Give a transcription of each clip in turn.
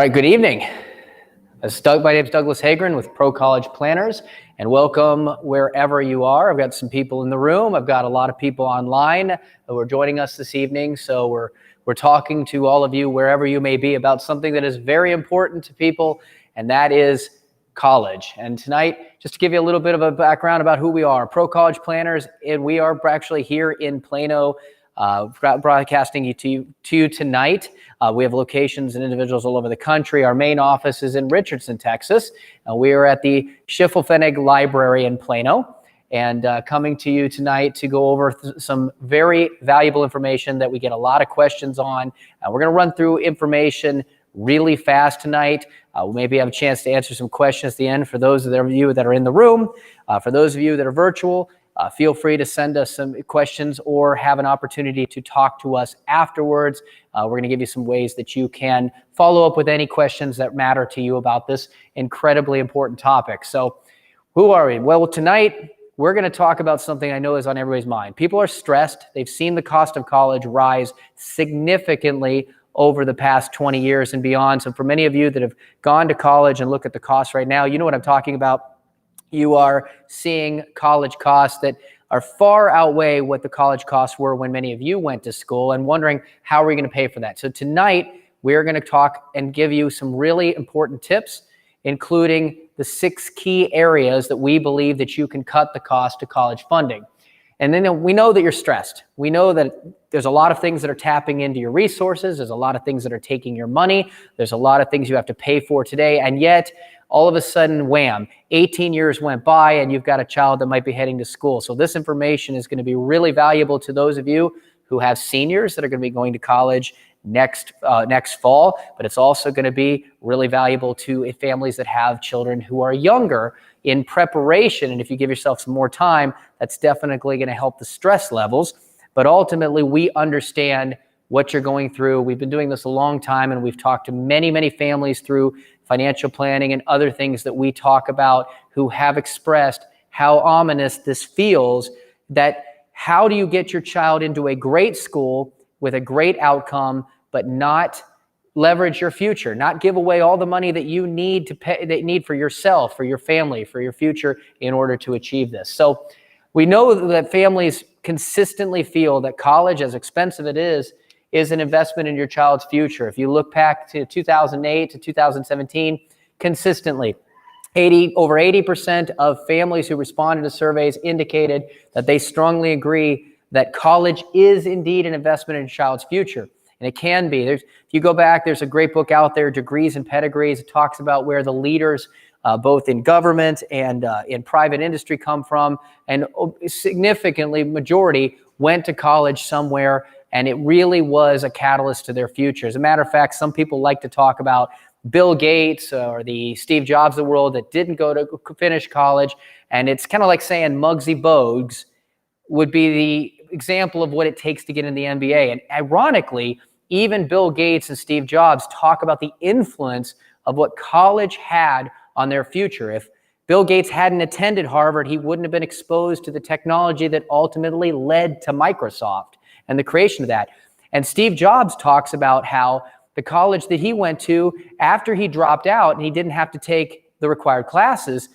All right, good evening. My name is Douglas Hagren with Pro College Planners, and welcome wherever you are. I've got some people in the room. I've got a lot of people online who are joining us this evening. So we're talking to all of you wherever you may be about something that is very important to people, and that is college. And tonight, just to give you a little bit of a background about who we are, Pro College Planners, and we are actually here in Plano, broadcasting to you tonight. We have locations and individuals all over the country. Our main office is in Richardson, Texas. We are at the Schiffelpfennig Library in Plano, and coming to you tonight to go over some very valuable information that we get a lot of questions on. We're going to run through information really fast tonight. We'll maybe have a chance to answer some questions at the end for those of you that are in the room. For those of you that are virtual, feel free to send us some questions or have an opportunity to talk to us afterwards. We're going to give you some ways that you can follow up with any questions that matter to you about this incredibly important topic. So who are we? Well, tonight we're going to talk about something I know is on everybody's mind. People are stressed. They've seen the cost of college rise significantly over the past 20 years and beyond. So for many of you that have gone to college and look at the costs right now, you know what I'm talking about. You are seeing college costs that are far outweigh what the college costs were when many of you went to school, and wondering how are we going to pay for that. So tonight we're going to talk and give you some really important tips, including the 6 key areas that we believe that you can cut the cost to college funding. And then we know that you're stressed. We know that there's a lot of things that are tapping into your resources. There's a lot of things that are taking your money. There's a lot of things you have to pay for today. And yet, all of a sudden, wham, 18 years went by and you've got a child that might be heading to school. So this information is going to be really valuable to those of you who have seniors that are going to be going to college next fall, but it's also going to be really valuable to families that have children who are younger in preparation. And if you give yourself some more time, that's definitely going to help the stress levels. But ultimately, we understand what you're going through. We've been doing this a long time, and we've talked to many, many families through financial planning and other things that we talk about who have expressed how ominous this feels, that how do you get your child into a great school with a great outcome, but not leverage your future, not give away all the money that you need to pay, that you need for yourself, for your family, for your future in order to achieve this. So we know that families consistently feel that college, as expensive it is an investment in your child's future. If you look back to 2008 to 2017, consistently, over 80% of families who responded to surveys indicated that they strongly agree that college is indeed an investment in a child's future. And it can be. If you go back, there's a great book out there, Degrees and Pedigrees. It talks about where the leaders, both in government and in private industry, come from. And significantly, majority went to college somewhere, and it really was a catalyst to their future. As a matter of fact, some people like to talk about Bill Gates or the Steve Jobs of the world that didn't go to finish college. And it's kind of like saying Muggsy Bogues would be the example of what it takes to get in the NBA. And ironically, even Bill Gates and Steve Jobs talk about the influence of what college had on their future. If Bill Gates hadn't attended Harvard, he wouldn't have been exposed to the technology that ultimately led to Microsoft and the creation of that. And Steve Jobs talks about how the college that he went to after he dropped out and he didn't have to take the required classes,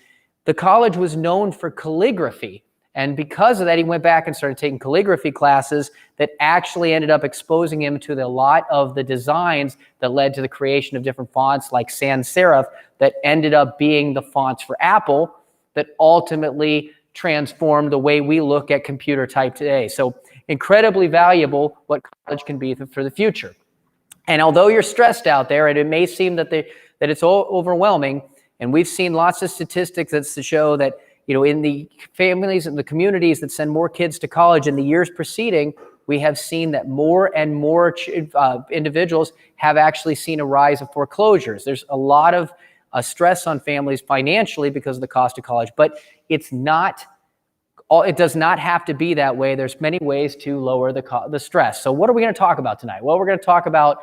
the college was known for calligraphy. And because of that, he went back and started taking calligraphy classes that actually ended up exposing him to a lot of the designs that led to the creation of different fonts like sans serif that ended up being the fonts for Apple that ultimately transformed the way we look at computer type today. So incredibly valuable what college can be for the future. And although you're stressed out there, and it may seem that it's overwhelming, and we've seen lots of statistics that show that, you know, in the families and the communities that send more kids to college in the years preceding, we have seen that more and more individuals have actually seen a rise of foreclosures. There's a lot of stress on families financially because of the cost of college, but it does not have to be that way. There's many ways to lower the stress. So what are we going to talk about tonight? Well, we're going to talk about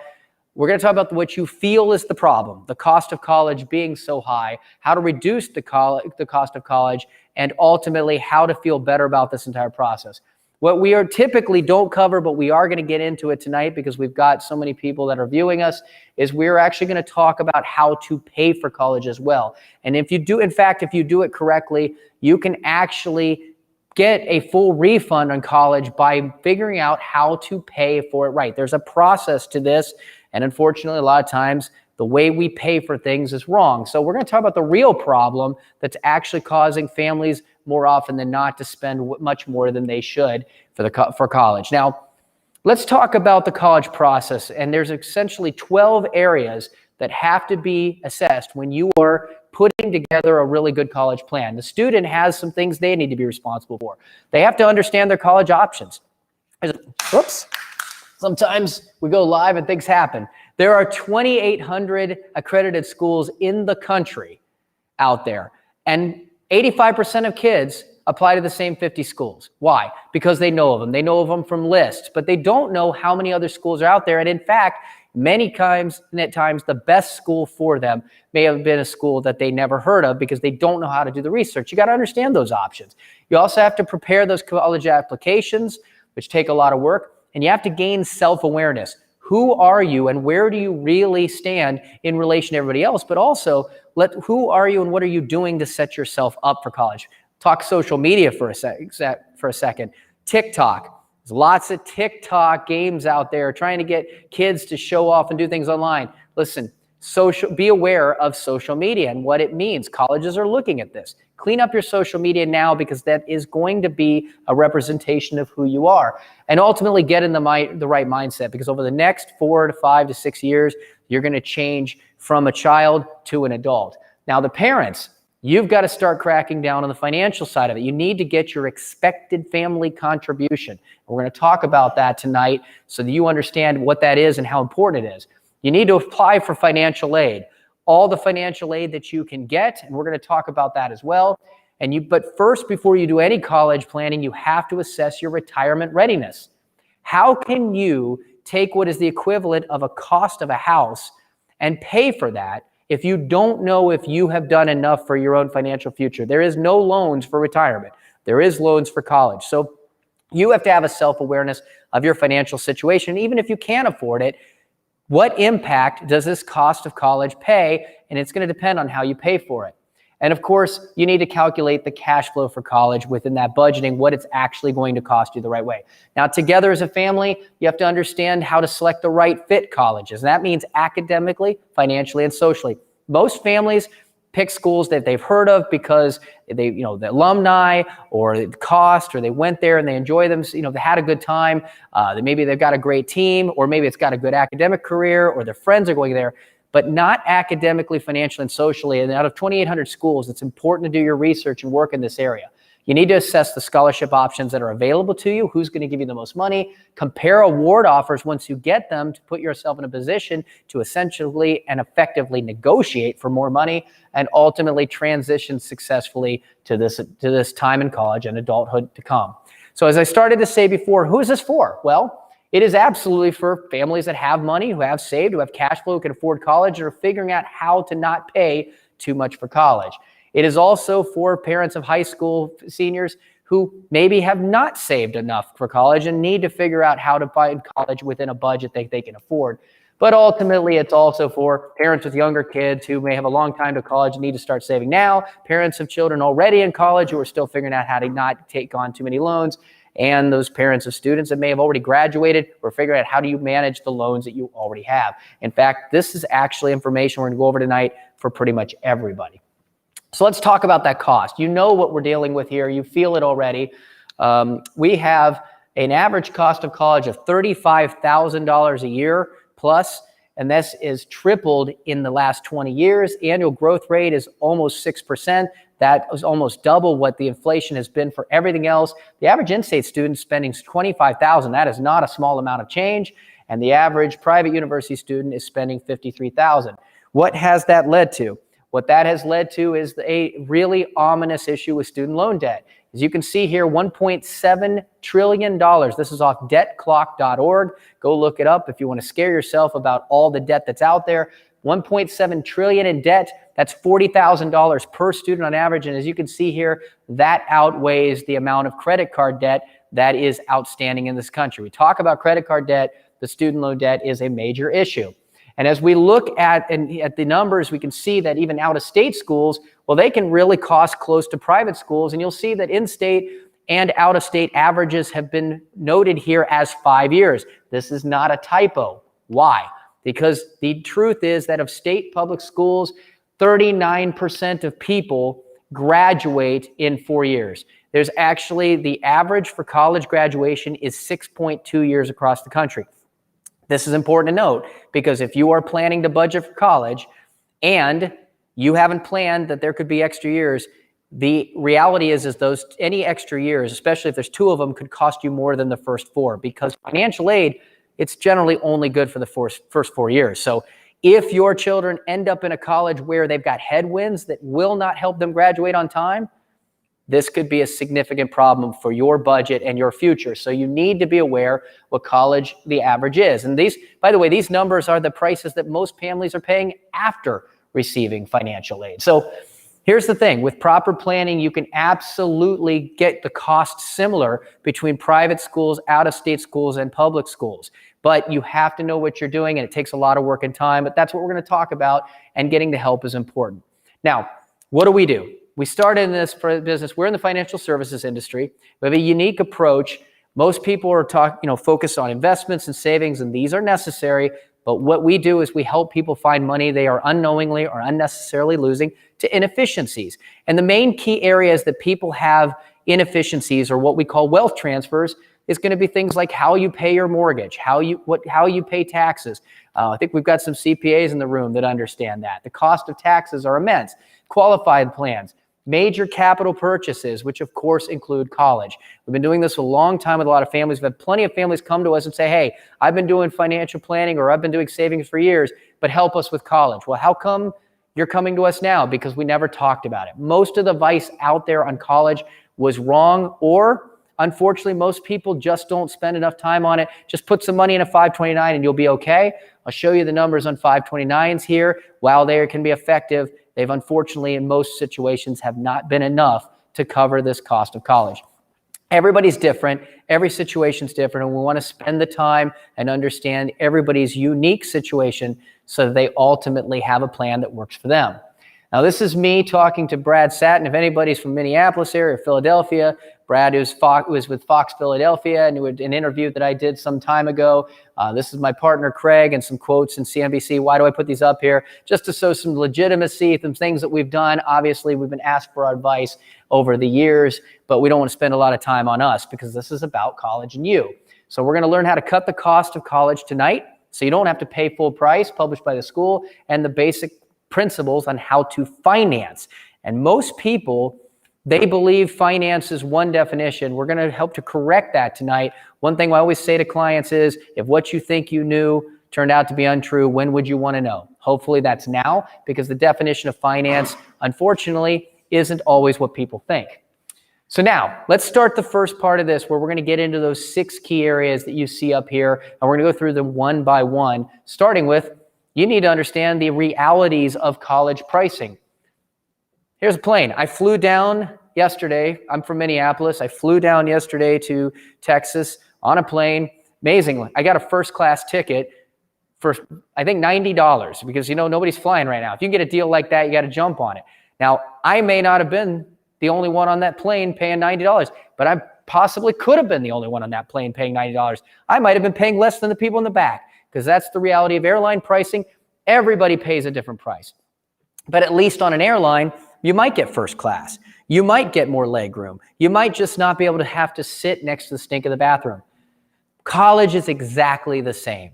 what you feel is the problem, the cost of college being so high, how to reduce the cost of college, and ultimately how to feel better about this entire process. What we are typically don't cover, but we are going to get into it tonight because we've got so many people that are viewing us, is we're actually going to talk about how to pay for college as well. And if you do, in fact, if you do it correctly, you can actually get a full refund on college by figuring out how to pay for it right. There's a process to this, and unfortunately, a lot of times, the way we pay for things is wrong. So we're going to talk about the real problem that's actually causing families more often than not to spend much more than they should for college. Now, let's talk about the college process. And there's essentially 12 areas that have to be assessed when you are putting together a really good college plan. The student has some things they need to be responsible for. They have to understand their college options. Whoops. Sometimes we go live and things happen. There are 2,800 accredited schools in the country out there, and 85% of kids apply to the same 50 schools. Why? Because they know of them. They know of them from lists, but they don't know how many other schools are out there. And in fact, many times, the best school for them may have been a school that they never heard of because they don't know how to do the research. You got to understand those options. You also have to prepare those college applications, which take a lot of work, and you have to gain self-awareness. Who are you and where do you really stand in relation to everybody else? But also, who are you and what are you doing to set yourself up for college? Talk social media for a second. TikTok. There's lots of TikTok games out there trying to get kids to show off and do things online. Listen, be aware of social media and what it means. Colleges are looking at this. Clean up your social media now because that is going to be a representation of who you are. And ultimately get in the right mindset, because over the next 4 to 5 to 6 years, you're going to change from a child to an adult. Now, the parents, you've got to start cracking down on the financial side of it. You need to get your expected family contribution. We're going to talk about that tonight so that you understand what that is and how important it is. You need to apply for financial aid, all the financial aid that you can get, and we're going to talk about that as well. But first, before you do any college planning, you have to assess your retirement readiness. How can you take what is the equivalent of a cost of a house and pay for that if you don't know if you have done enough for your own financial future? There is no loans for retirement. There is loans for college. So you have to have a self-awareness of your financial situation. Even if you can't afford it, what impact does this cost of college pay? And it's going to depend on how you pay for it. And of course, you need to calculate the cash flow for college within that budgeting, what it's actually going to cost you the right way. Now, together as a family, you have to understand how to select the right fit colleges. And that means academically, financially, and socially. Most families pick schools that they've heard of because the alumni or the cost, or they went there and they enjoy them, they had a good time. Maybe they've got a great team, or maybe it's got a good academic career, or their friends are going there, but not academically, financially, and socially. And out of 2,800 schools, it's important to do your research and work in this area. You need to assess the scholarship options that are available to you, who's going to give you the most money, compare award offers once you get them to put yourself in a position to essentially and effectively negotiate for more money, and ultimately transition successfully to this time in college and adulthood to come. So as I started to say before, who is this for? Well, it is absolutely for families that have money, who have saved, who have cash flow, who can afford college, and are figuring out how to not pay too much for college. It is also for parents of high school seniors who maybe have not saved enough for college and need to figure out how to find college within a budget that they can afford. But ultimately, it's also for parents with younger kids who may have a long time to college and need to start saving now, parents of children already in college who are still figuring out how to not take on too many loans, and those parents of students that may have already graduated or figuring out how do you manage the loans that you already have. In fact, this is actually information we're going to go over tonight for pretty much everybody. So let's talk about that cost. You know what we're dealing with here. You feel it already. We have an average cost of college of $35,000 a year plus, and this is tripled in the last 20 years. Annual growth rate is almost 6%. That is almost double what the inflation has been for everything else. The average in-state student spending $25,000. That is not a small amount of change. And the average private university student is spending $53,000. What has that led to? What that has led to is a really ominous issue with student loan debt. As you can see here, $1.7 trillion. This is off debtclock.org. Go look it up if you want to scare yourself about all the debt that's out there. 1.7 trillion in debt. That's $40,000 per student on average. And as you can see here, that outweighs the amount of credit card debt that is outstanding in this country. We talk about credit card debt. The student loan debt is a major issue. And as we look at the numbers, we can see that even out-of-state schools, well, they can really cost close to private schools. And you'll see that in-state and out-of-state averages have been noted here as 5 years. This is not a typo. Why? Because the truth is that of state public schools, 39% of people graduate in 4 years. There's actually, the average for college graduation is 6.2 years across the country. This is important to note because if you are planning to budget for college and you haven't planned that there could be extra years, the reality is those any extra years, especially if there's 2 of them, could cost you more than the first 4 because financial aid, it's generally only good for the first 4 years. So if your children end up in a college where they've got headwinds that will not help them graduate on time, this could be a significant problem for your budget and your future. So you need to be aware what college the average is. And these, by the way, these numbers are the prices that most families are paying after receiving financial aid. So here's the thing, with proper planning, you can absolutely get the cost similar between private schools, out-of-state schools, and public schools. But you have to know what you're doing, and it takes a lot of work and time, but that's what we're going to talk about, and getting the help is important. Now, what do? We started in this business. We're in the financial services industry. We have a unique approach. Most people are focused on investments and savings, and these are necessary. But what we do is we help people find money they are unknowingly or unnecessarily losing to inefficiencies. And the main key areas that people have inefficiencies, or what we call wealth transfers, is going to be things like how you pay your mortgage, how you pay taxes. I think we've got some CPAs in the room that understand that. The cost of taxes are immense. Qualified plans, major capital purchases, which of course include college. We've been doing this a long time with a lot of families. We've had plenty of families come to us and say, hey, I've been doing financial planning or I've been doing savings for years, but help us with college. Well, how come you're coming to us now? Because we never talked about it. Most of the advice out there on college was wrong, or unfortunately, most people just don't spend enough time on it. Just put some money in a 529 and you'll be okay. I'll show you the numbers on 529s here. While they can be effective, they've unfortunately in most situations have not been enough to cover this cost of college. Everybody's different. Every situation's different. And we want to spend the time and understand everybody's unique situation so that they ultimately have a plan that works for them. Now, this is me talking to Brad Satin. If anybody's from Minneapolis area or Philadelphia, Brad was with Fox Philadelphia and an interview that I did some time ago. This is my partner, Craig, and some quotes in CNBC. Why do I put these up here? Just to show some legitimacy, some things that we've done. Obviously, we've been asked for our advice over the years, but we don't want to spend a lot of time on us because this is about college and you. So we're going to learn how to cut the cost of college tonight so you don't have to pay full price, published by the school, and the basic principles on how to finance. And most people, they believe finance is one definition. We're going to help to correct that tonight. One thing I always say to clients is, if what you think you knew turned out to be untrue, when would you want to know? Hopefully that's now, because the definition of finance, unfortunately, isn't always what people think. So now, let's start the first part of this, where we're going to get into those 6 key areas that you see up here, and we're going to go through them one by one, starting with, you need to understand the realities of college pricing. Here's a plane. I flew down yesterday. I'm from Minneapolis. I flew down yesterday to Texas on a plane. Amazingly, I got a first class ticket for, I think, $90 because, nobody's flying right now. If you can get a deal like that, you got to jump on it. Now, I may not have been the only one on that plane paying $90, but I possibly could have been the only one on that plane paying $90. I might have been paying less than the people in the back, because that's the reality of airline pricing. Everybody pays a different price. But at least on an airline, you might get first class. You might get more leg room. You might just not be able to have to sit next to the stink of the bathroom. College is exactly the same.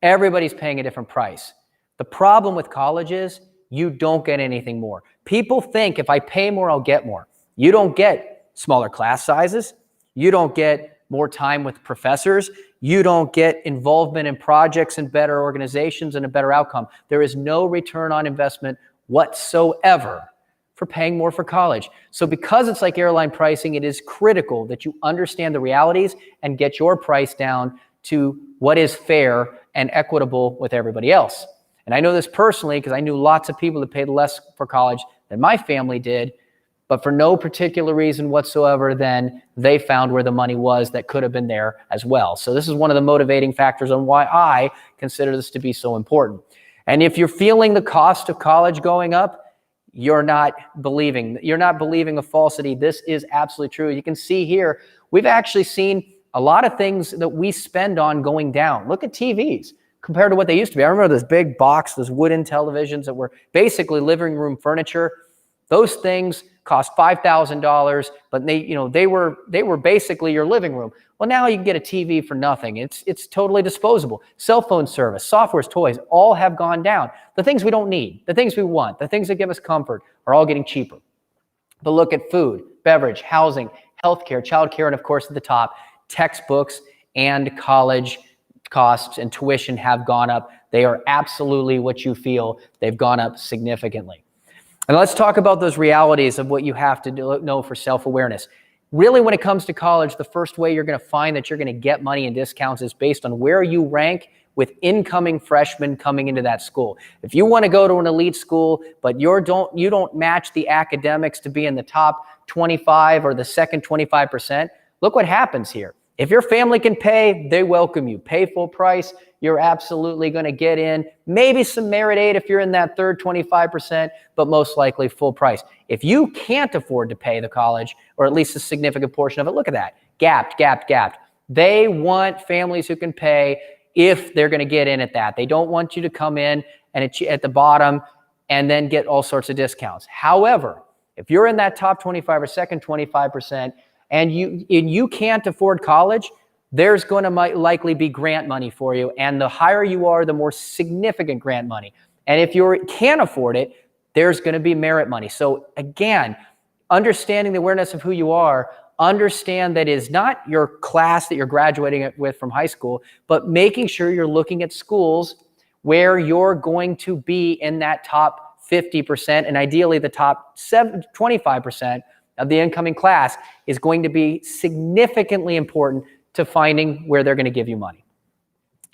Everybody's paying a different price. The problem with college is you don't get anything more. People think if I pay more, I'll get more. You don't get smaller class sizes. You don't get more time with professors. You don't get involvement in projects and better organizations and a better outcome. There is no return on investment whatsoever for paying more for college. So because it's like airline pricing, it is critical that you understand the realities and get your price down to what is fair and equitable with everybody else. And I know this personally because I knew lots of people that paid less for college than my family did, but for no particular reason whatsoever, then they found where the money was that could have been there as well. So this is one of the motivating factors on why I consider this to be so important. And if you're feeling the cost of college going up, you're not believing a falsity. This is absolutely true. You can see here, we've actually seen a lot of things that we spend on going down. Look at TVs compared to what they used to be. I remember this big box, those wooden televisions that were basically living room furniture. Those things cost $5,000, but they were basically your living room. Well, now you can get a TV for nothing. It's totally disposable. Cell phone service, softwares, toys, all have gone down. The things we don't need, the things we want, the things that give us comfort are all getting cheaper. But look at food, beverage, housing, healthcare, childcare, and of course at the top, textbooks and college costs and tuition have gone up. They are absolutely what you feel. They've gone up significantly. And let's talk about those realities of what you have to know for self-awareness. Really, when it comes to college, the first way you're going to find that you're going to get money and discounts is based on where you rank with incoming freshmen coming into that school. If you want to go to an elite school, but you don't match the academics to be in the top 25 or the second 25%, look what happens here. If your family can pay, they welcome you. Pay full price, you're absolutely going to get in. Maybe some merit aid if you're in that third 25%, but most likely full price. If you can't afford to pay the college, or at least a significant portion of it, look at that. Gapped. They want families who can pay if they're going to get in at that. They don't want you to come in and at the bottom and then get all sorts of discounts. However, if you're in that top 25 or second 25%, and you can't afford college, there's going to likely be grant money for you. And the higher you are, the more significant grant money. And if you can't afford it, there's going to be merit money. So again, understanding the awareness of who you are, understand that it is not your class that you're graduating with from high school, but making sure you're looking at schools where you're going to be in that top 50% and ideally the top 25% of the incoming class is going to be significantly important to finding where they're going to give you money.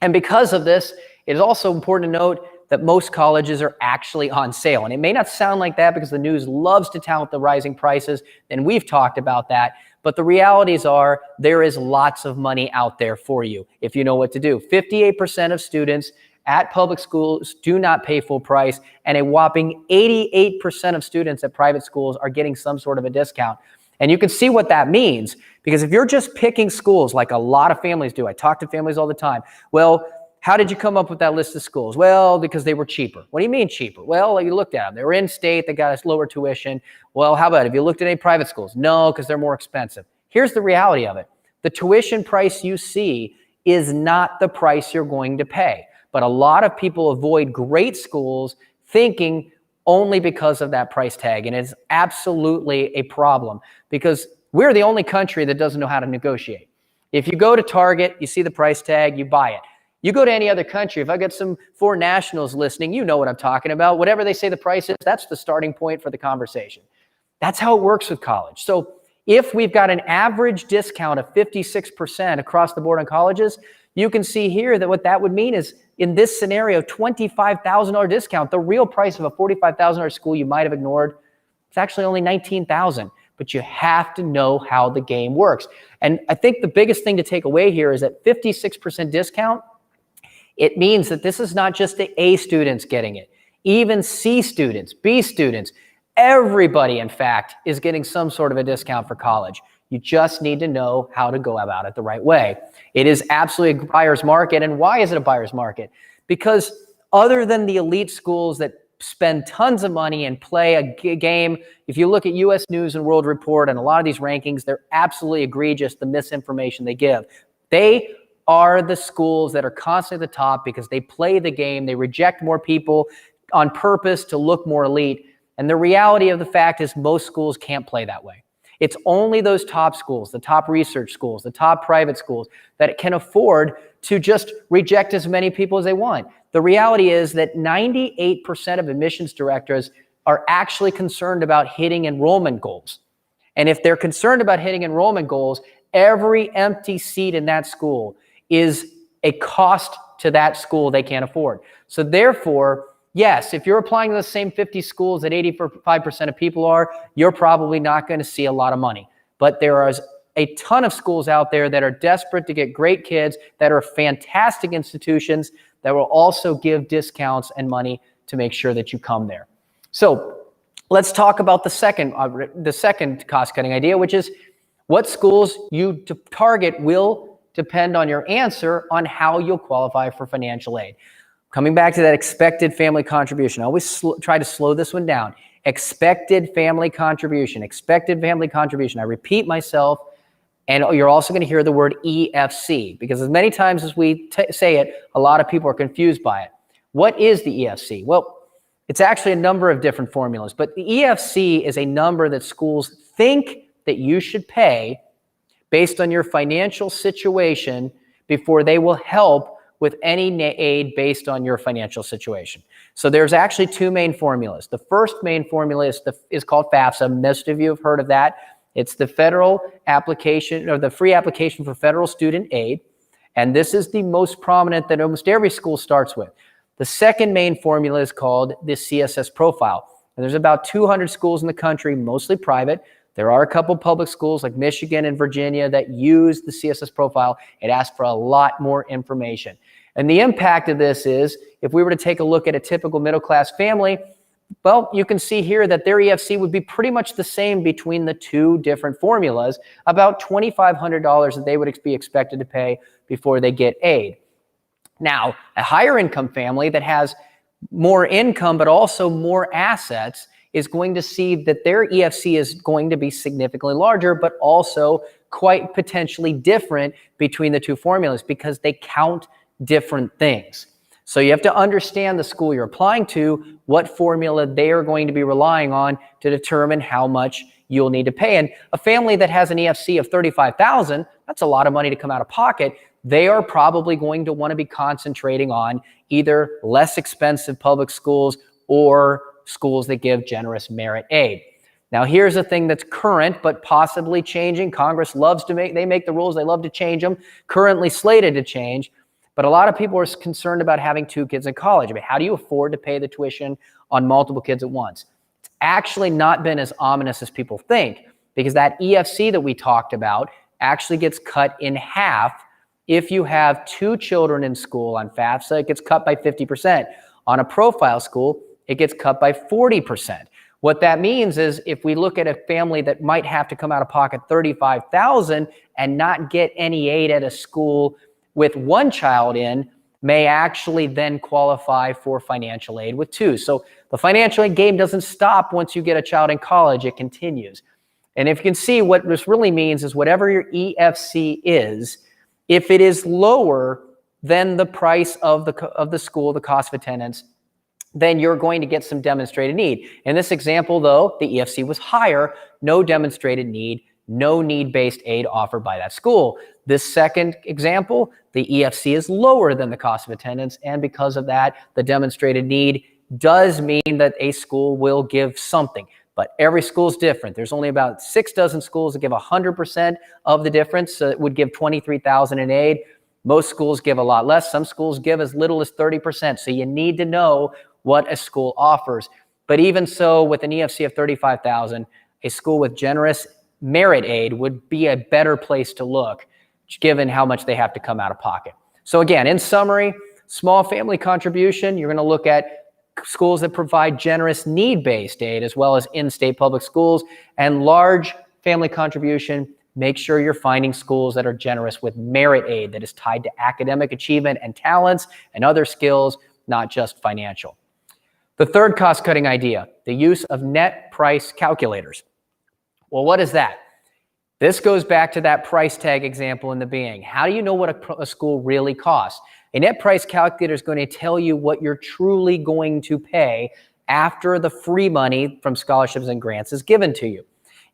And because of this, it is also important to note that most colleges are actually on sale. And it may not sound like that because the news loves to tout the rising prices, and we've talked about that. But the realities are there is lots of money out there for you if you know what to do. 58% of students at public schools do not pay full price, and a whopping 88% of students at private schools are getting some sort of a discount. And you can see what that means, because if you're just picking schools like a lot of families do, I talk to families all the time, well, how did you come up with that list of schools? Well, because they were cheaper. What do you mean cheaper? Well, you looked at them. They were in state. They got us lower tuition. Well, how about have you looked at any private schools? No, because they're more expensive. Here's the reality of it. The tuition price you see is not the price you're going to pay. But a lot of people avoid great schools thinking only because of that price tag. And it's absolutely a problem because we're the only country that doesn't know how to negotiate. If you go to Target, you see the price tag, you buy it. You go to any other country, if I got some foreign nationals listening, you know what I'm talking about. Whatever they say the price is, that's the starting point for the conversation. That's how it works with college. So if we've got an average discount of 56% across the board on colleges, you can see here that what that would mean is in this scenario, $25,000 discount, the real price of a $45,000 school you might have ignored, it's actually only $19,000. But you have to know how the game works. And I think the biggest thing to take away here is that 56% discount, it means that this is not just the A students getting it. Even C students, B students, everybody, in fact, is getting some sort of a discount for college. You just need to know how to go about it the right way. It is absolutely a buyer's market. And why is it a buyer's market? Because other than the elite schools that spend tons of money and play a game, if you look at U.S. News and World Report and a lot of these rankings, they're absolutely egregious, the misinformation they give. They are the schools that are constantly at the top because they play the game. They reject more people on purpose to look more elite. And the reality of the fact is most schools can't play that way. It's only those top schools, the top research schools, the top private schools that can afford to just reject as many people as they want. The reality is that 98% of admissions directors are actually concerned about hitting enrollment goals. And if they're concerned about hitting enrollment goals, every empty seat in that school is a cost to that school they can't afford. So therefore, yes, if you're applying to the same 50 schools that 85% of people are, you're probably not going to see a lot of money. But there are a ton of schools out there that are desperate to get great kids, that are fantastic institutions, that will also give discounts and money to make sure that you come there. So let's talk about the second cost-cutting idea, which is what schools you target will depend on your answer on how you'll qualify for financial aid. Coming back to that expected family contribution, I always try to slow this one down. Expected family contribution, expected family contribution. I repeat myself, and you're also going to hear the word EFC, because as many times as we say it, a lot of people are confused by it. What is the EFC? Well, it's actually a number of different formulas, but the EFC is a number that schools think that you should pay based on your financial situation before they will help with any aid based on your financial situation. So there's actually two main formulas. The first main formula is called FAFSA. Most of you have heard of that. It's the federal application, or the free application for federal student aid. And this is the most prominent that almost every school starts with. The second main formula is called the CSS profile. And there's about 200 schools in the country, mostly private. There are a couple public schools like Michigan and Virginia that use the CSS profile. It asks for a lot more information. And the impact of this is, if we were to take a look at a typical middle-class family, well, you can see here that their EFC would be pretty much the same between the two different formulas, about $2,500 that they would be expected to pay before they get aid. Now, a higher income family that has more income but also more assets is going to see that their EFC is going to be significantly larger, but also quite potentially different between the two formulas because they count different things. So you have to understand the school you're applying to, what formula they are going to be relying on to determine how much you'll need to pay. And a family that has an EFC of $35,000, that's a lot of money to come out of pocket. They are probably going to want to be concentrating on either less expensive public schools or schools that give generous merit aid. Now, here's a thing that's current, but possibly changing. Congress loves to they make the rules, they love to change them, currently slated to change. But a lot of people are concerned about having two kids in college. I mean, how do you afford to pay the tuition on multiple kids at once? It's actually not been as ominous as people think, because that EFC that we talked about actually gets cut in half. If you have two children in school on FAFSA, it gets cut by 50%. On a profile school, it gets cut by 40%. What that means is if we look at a family that might have to come out of pocket $35,000 and not get any aid at a school with one child in, may actually then qualify for financial aid with two. So the financial aid game doesn't stop once you get a child in college, it continues. And if you can see, what this really means is whatever your EFC is, if it is lower than the price of the school, the cost of attendance, then you're going to get some demonstrated need. In this example, though, the EFC was higher, no demonstrated need, no need-based aid offered by that school. This second example, the EFC is lower than the cost of attendance, and because of that, the demonstrated need does mean that a school will give something. But every school is different. There's only about 6 dozen schools that give 100% of the difference, so it would give $23,000 in aid. Most schools give a lot less. Some schools give as little as 30%. So you need to know what a school offers. But even so, with an EFC of $35,000, a school with generous merit aid would be a better place to look, given how much they have to come out of pocket. So again, in summary, small family contribution, you're going to look at schools that provide generous need-based aid as well as in-state public schools, and large family contribution, make sure you're finding schools that are generous with merit aid that is tied to academic achievement and talents and other skills, not just financial. The third cost-cutting idea, the use of net price calculators. Well, what is that? This goes back to that price tag example in the beginning. How do you know what a school really costs? A net price calculator is going to tell you what you're truly going to pay after the free money from scholarships and grants is given to you.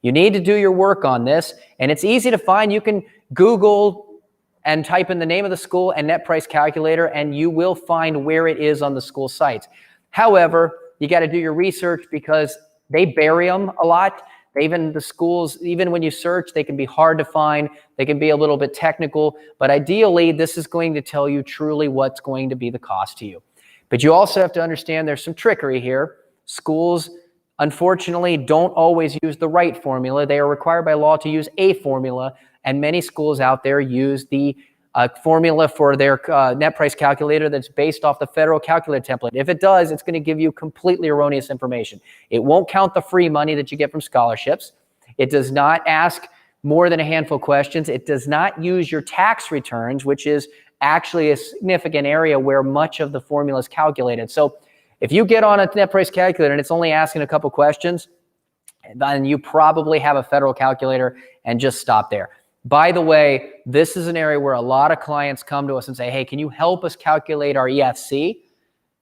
You need to do your work on this, and it's easy to find. You can Google and type in the name of the school and net price calculator, and you will find where it is on the school sites. However, you got to do your research because they bury them a lot. Even the schools, even when you search, they can be hard to find. They can be a little bit technical, but ideally, this is going to tell you truly what's going to be the cost to you. But you also have to understand there's some trickery here. Schools, unfortunately, don't always use the right formula. They are required by law to use a formula, and many schools out there use the formula for their net price calculator that's based off the federal calculator template. If it does, it's going to give you completely erroneous information. It won't count the free money that you get from scholarships. It does not ask more than a handful of questions. It does not use your tax returns, which is actually a significant area where much of the formula is calculated. So if you get on a net price calculator and it's only asking a couple questions, then you probably have a federal calculator, and just stop there. By the way, this is an area where a lot of clients come to us and say, hey, can you help us calculate our EFC?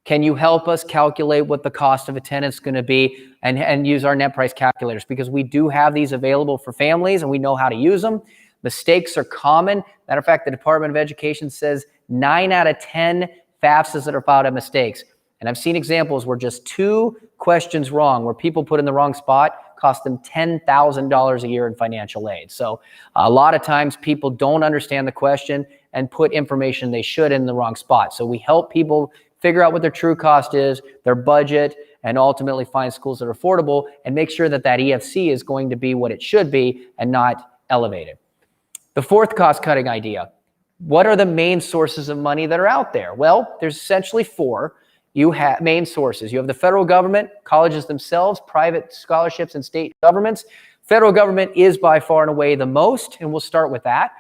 Can you help us calculate what the cost of attendance is going to be and use our net price calculators? Because we do have these available for families and we know how to use them. Mistakes are common. Matter of fact, the Department of Education says 9 out of 10 FAFSAs that are filed have mistakes. And I've seen examples where just 2 questions wrong, where people put in the wrong spot, cost them $10,000 a year in financial aid. So a lot of times people don't understand the question and put information they should in the wrong spot. So we help people figure out what their true cost is, their budget, and ultimately find schools that are affordable and make sure that that EFC is going to be what it should be and not elevated. The fourth cost-cutting idea. What are the main sources of money that are out there? Well, there's essentially 4. You have main sources. You have the federal government, colleges themselves, private scholarships, and state governments. Federal government is by far and away the most, and we'll start with that.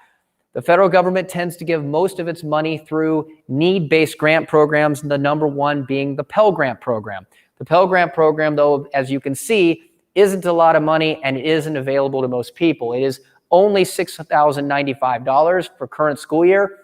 The federal government tends to give most of its money through need-based grant programs, the number one being the Pell Grant program. The Pell Grant program, though, as you can see, isn't a lot of money and it isn't available to most people. It is only $6,095 for current school year,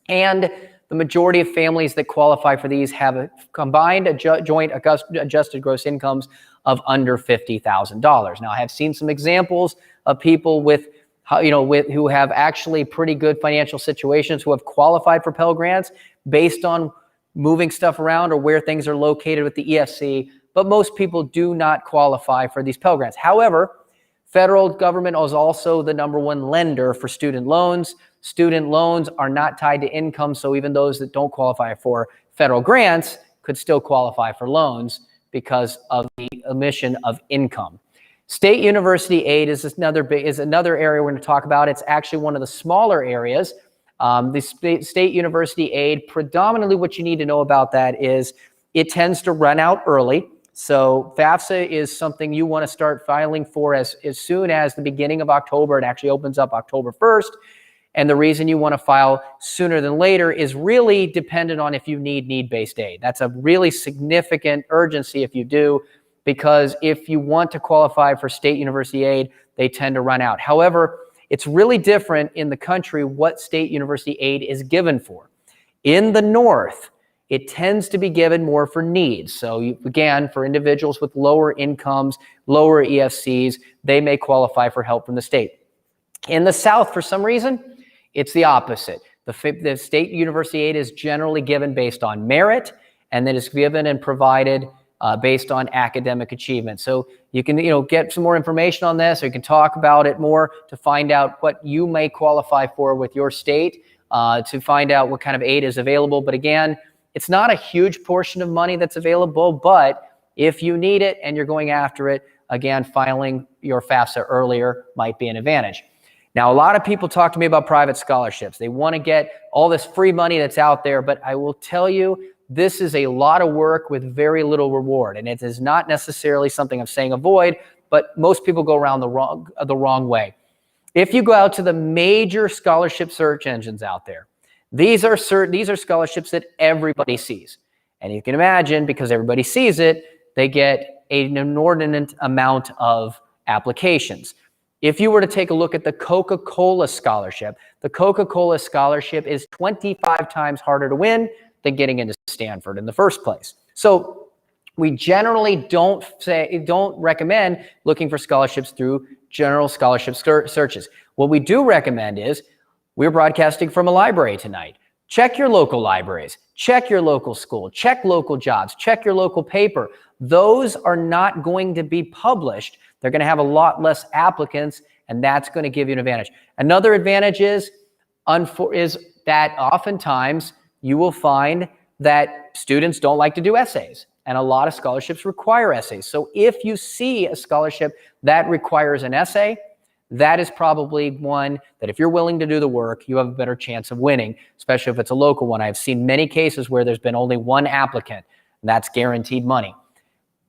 and the majority of families that qualify for these have a combined joint adjusted gross incomes of under $50,000. Now, I have seen some examples of people who have actually pretty good financial situations who have qualified for Pell Grants based on moving stuff around or where things are located with the EFC, but most people do not qualify for these Pell Grants. However, federal government is also the number one lender for student loans. Student loans are not tied to income, so even those that don't qualify for federal grants could still qualify for loans because of the omission of income. State university aid is another area we're going to talk about. It's actually one of the smaller areas. The state university aid, predominantly what you need to know about that is it tends to run out early. So FAFSA is something you want to start filing for as soon as the beginning of October. It actually opens up October 1st. And the reason you want to file sooner than later is really dependent on if you need need-based aid. That's a really significant urgency if you do, because if you want to qualify for state university aid, they tend to run out. However, it's really different in the country what state university aid is given for. In the North, it tends to be given more for needs. So again, for individuals with lower incomes, lower EFCs, they may qualify for help from the state. In the South, for some reason, it's the opposite. The state university aid is generally given based on merit, and then it's given and provided based on academic achievement. So you can get some more information on this, or you can talk about it more to find out what you may qualify for with your state, to find out what kind of aid is available. But again, it's not a huge portion of money that's available, but if you need it and you're going after it, again, filing your FAFSA earlier might be an advantage. Now, a lot of people talk to me about private scholarships. They want to get all this free money that's out there, but I will tell you, this is a lot of work with very little reward, and it is not necessarily something I'm saying avoid, but most people go around the wrong way. If you go out to the major scholarship search engines out there, these are scholarships that everybody sees. And you can imagine, because everybody sees it, they get an inordinate amount of applications. If you were to take a look at the Coca-Cola scholarship, the Coca-Cola scholarship is 25 times harder to win than getting into Stanford in the first place. So we generally don't recommend looking for scholarships through general scholarship searches. What we do recommend is, we're broadcasting from a library tonight. Check your local libraries, check your local school, check local jobs, check your local paper. Those are not going to be published. They're going to have a lot less applicants, and that's going to give you an advantage. Another advantage is that oftentimes you will find that students don't like to do essays, and a lot of scholarships require essays. So if you see a scholarship that requires an essay, that is probably one that if you're willing to do the work, you have a better chance of winning, especially if it's a local one. I've seen many cases where there's been only one applicant, and that's guaranteed money.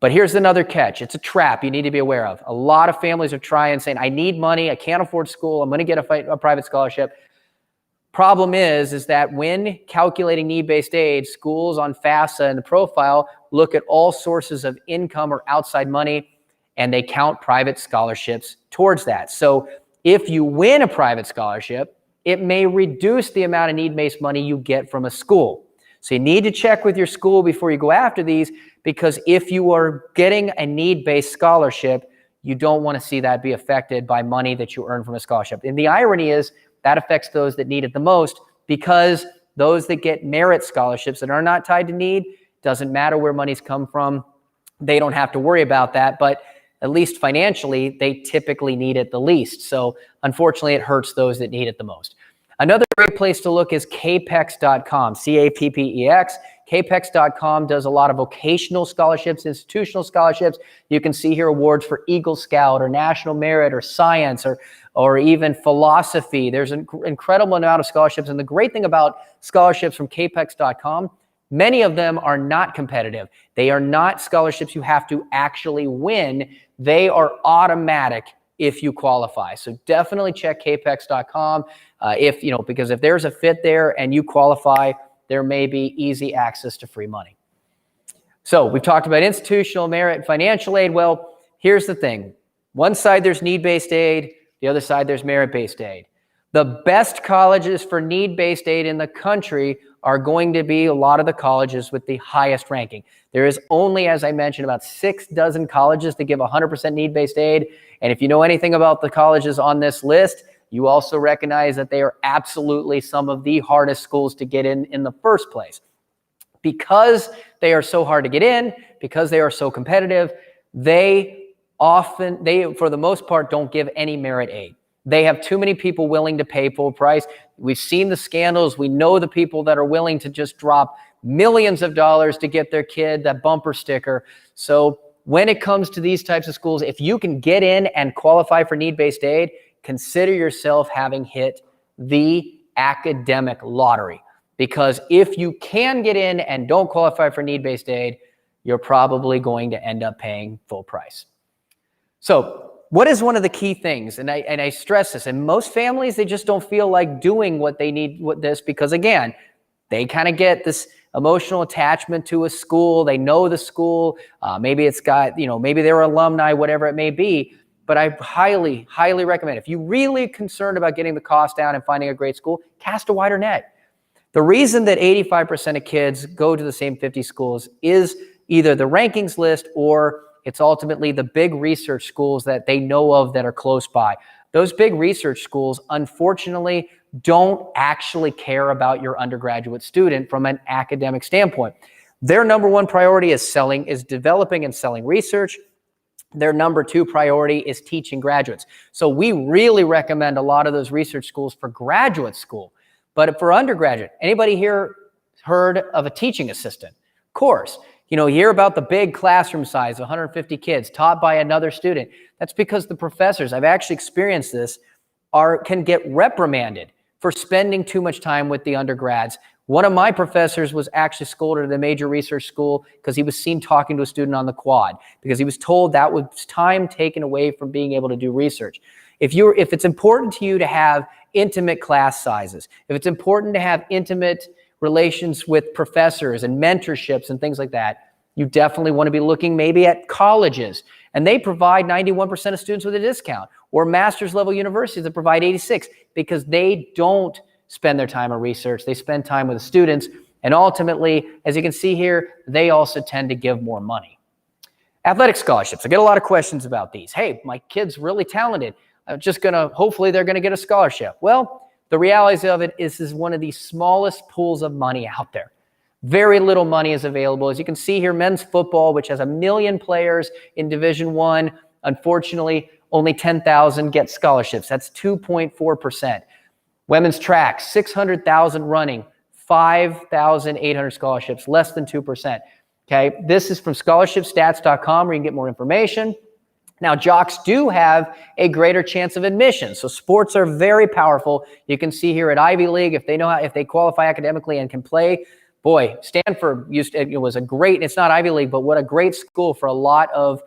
But here's another catch. It's a trap you need to be aware of. A lot of families are trying, saying, I need money, I can't afford school, I'm going to get a private scholarship. Problem is that when calculating need-based aid, schools on FAFSA and the profile look at all sources of income or outside money, and they count private scholarships towards that. So if you win a private scholarship, it may reduce the amount of need-based money you get from a school. So you need to check with your school before you go after these, because if you are getting a need-based scholarship, you don't want to see that be affected by money that you earn from a scholarship. And the irony is that affects those that need it the most, because those that get merit scholarships that are not tied to need, doesn't matter where money's come from, they don't have to worry about that. But at least financially, they typically need it the least. So unfortunately, it hurts those that need it the most. Another great place to look is CAPEX.com, C-A-P-P-E-X. CAPEX.com does a lot of vocational scholarships, institutional scholarships. You can see here awards for Eagle Scout or National Merit or Science or even philosophy. There's an incredible amount of scholarships. And the great thing about scholarships from CAPEX.com, many of them are not competitive. They are not scholarships you have to actually win. They are automatic if you qualify. So definitely check capex.com because if there's a fit there and you qualify, there may be easy access to free money. So we've talked about institutional merit and financial aid. Well, here's the thing. One side there's need-based aid, the other side there's merit-based aid. The best colleges for need-based aid in the country are going to be a lot of the colleges with the highest ranking. There is only, as I mentioned, about 6 dozen colleges that give 100% need-based aid. And if you know anything about the colleges on this list, you also recognize that they are absolutely some of the hardest schools to get in the first place. Because they are so hard to get in, because they are so competitive, they for the most part, don't give any merit aid. They have too many people willing to pay full price. We've seen the scandals. We know the people that are willing to just drop millions of dollars to get their kid that bumper sticker. So when it comes to these types of schools, if you can get in and qualify for need-based aid, consider yourself having hit the academic lottery. Because if you can get in and don't qualify for need-based aid, you're probably going to end up paying full price. So what is one of the key things? And I stress this, and most families, they just don't feel like doing what they need with this, because again, they kind of get this emotional attachment to a school. They know the school. Maybe it's got, maybe they're alumni, whatever it may be. But I highly, highly recommend, if you're really concerned about getting the cost down and finding a great school, cast a wider net. The reason that 85% of kids go to the same 50 schools is either the rankings list or it's ultimately the big research schools that they know of that are close by. Those big research schools, unfortunately, don't actually care about your undergraduate student from an academic standpoint. Their number one priority is developing and selling research. Their number 2 priority is teaching graduates. So we really recommend a lot of those research schools for graduate school. But for undergraduate, anybody here heard of a teaching assistant? Of course. You hear about the big classroom size, 150 kids taught by another student. That's because the professors, I've actually experienced this, can get reprimanded for spending too much time with the undergrads. One of my professors was actually scolded at a major research school because he was seen talking to a student on the quad, because he was told that was time taken away from being able to do research. If it's important to you to have intimate class sizes, if it's important to have intimate relations with professors and mentorships and things like that, you definitely want to be looking maybe at colleges. And they provide 91% of students with a discount, or master's level universities that provide 86, because they don't spend their time on research. They spend time with the students. And ultimately, as you can see here, they also tend to give more money. Athletic scholarships. I get a lot of questions about these. Hey, my kid's really talented. Hopefully they're going to get a scholarship. Well, the reality of it is this is one of the smallest pools of money out there. Very little money is available. As you can see here, men's football, which has 1 million players in Division I, unfortunately, only 10,000 get scholarships. That's 2.4%. Women's track, 600,000 running, 5,800 scholarships, less than 2%. Okay, this is from scholarshipstats.com where you can get more information. Now, jocks do have a greater chance of admission. So sports are very powerful. You can see here at Ivy League, if they qualify academically and can play, boy, Stanford was a great, it's not Ivy League, but what a great school for a lot of